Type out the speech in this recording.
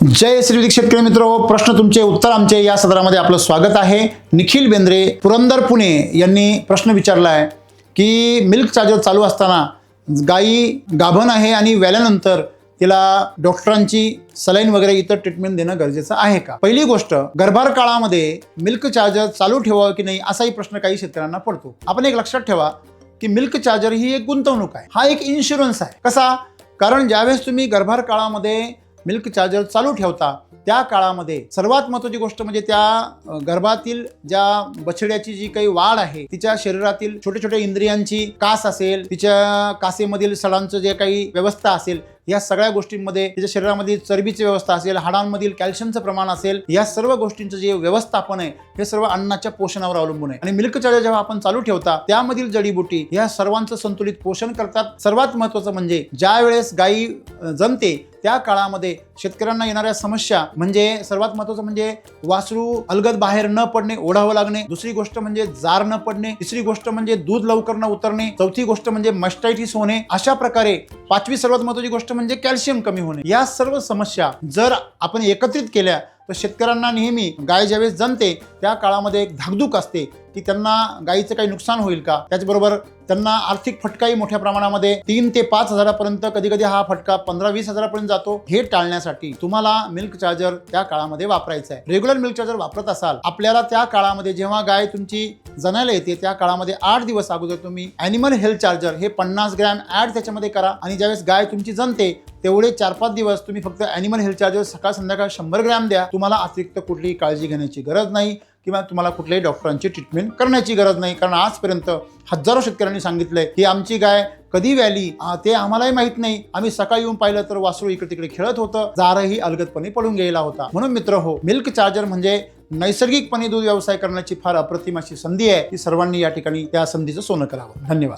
जय श्री शेतकरी मित्र, प्रश्न तुमचे उत्तर आमचे या सदरामध्ये आपलं स्वागत आहे। निखिल बेंद्रे पुरंदर पुणे यांनी प्रश्न विचारला आहे की मिल्क चार्जर चालू असताना गाई गाभण आहे आणि वेल्यानंतर तिला डॉक्टरांची सलाईन वगैरे इतर ट्रीटमेंट देणं गरजेचं आहे का। पहिली गोष्ट, गर्भार काळामध्ये मिल्क चार्जर चालू ठेवावं की नाही असाही प्रश्न काही शेतकऱ्यांना पडतो। आपण एक लक्षात ठेवा की मिल्क चार्जर ही एक गुंतवणूक आहे, हा एक इन्शुरन्स आहे। कसा? कारण ज्यावेळेस तुम्ही गर्भार काळामध्ये मिल्क चार्जर चालू ठेवता त्या काळामध्ये सर्वात महत्त्वाची गोष्ट म्हणजे त्या गर्भातील ज्या बछड्याची जी काही वाढ आहे, तिच्या शरीरातील छोटे छोटे इंद्रियांची कास असेल, तिच्या कासेमधील सडांचं जे काही व्यवस्था असेल, या सगळ्या गोष्टींमध्ये तिच्या शरीरामध्ये चरबीची व्यवस्था असेल, हाडांमधील कॅल्शियमचं प्रमाण असेल, या सर्व गोष्टींचं जे व्यवस्थापन आहे हे सर्व अन्नाच्या पोषणावर अवलंबून आहे। आणि मिल्क चार्जर जेव्हा आपण चालू ठेवता त्यामधील जडीबुटी या सर्वांचं संतुलित पोषण करतात। सर्वात महत्त्वाचं म्हणजे ज्या वेळेस गाई जणते त्या काळामध्ये शेतकऱ्यांना येणाऱ्या समस्या म्हणजे सर्वात महत्त्वाचं म्हणजे वासरू अलगद बाहेर न पडणे, ओढावं लागणे, दुसरी गोष्ट म्हणजे जार न पडणे, तिसरी गोष्ट म्हणजे दूध लवकर न उतरणे, चौथी गोष्ट म्हणजे मस्टायटिस होणे, अशा प्रकारे पाचवी सर्वात महत्त्वाची गोष्ट म्हणजे कॅल्शियम कमी होणे। या सर्व समस्या जर आपण एकत्रित केल्या तर शेतकऱ्यांना नेहमी गाय ज्यावेळेस जणते त्या काळामध्ये एक धाकधूक असते की त्यांना गायीचं काही नुकसान होईल का। त्याचबरोबर त्यांना आर्थिक फटकाही मोठ्या प्रमाणामध्ये 3 ते 5 हजारापर्यंत, कधी कधी हा फटका 15-20 हजारापर्यंत जातो। हे टाळण्यासाठी तुम्हाला मिल्क चार्जर त्या काळामध्ये वापरायचं आहे। रेग्युलर मिल्क चार्जर वापरत असाल, आपल्याला त्या काळामध्ये जेव्हा गाय तुमची जनायला येते त्या काळामध्ये 8 दिवस अगोदर तुम्ही ॲनिमल हेल्थ चार्जर हे 50 ग्रॅम ऍड त्याच्यामध्ये करा। आणि ज्यावेळेस गाय तुमची जणते तेवढे 4-5 दिवस तुम्ही फक्त ॲनिमल हेल्थ चार्जर सकाळ संध्याकाळ 100 ग्रॅम द्या। तुम्हाला अतिरिक्त कुठलीही काळजी घेण्याची गरज नाही किंवा तुम्हाला कुठल्याही डॉक्टरांची ट्रीटमेंट करण्याची गरज नाही। कारण आजपर्यंत हजारो शेतकऱ्यांनी सांगितलंय की आमची गाय कधी व्याली ते आम्हालाही माहित नाही, आम्ही सकाळी येऊन पाहिलं तर वासरू इकडे तिकडे खेळत होतं, जारही अलगदपणे पडून गेला होता। म्हणून मित्र हो, मिल्क चार्जर म्हणजे नैसर्गिकपणे दूध व्यवसाय करण्याची फार अप्रतिम अशी संधी आहे। ती सर्वांनी या ठिकाणी त्या संधीचं सोनं करावं। धन्यवाद।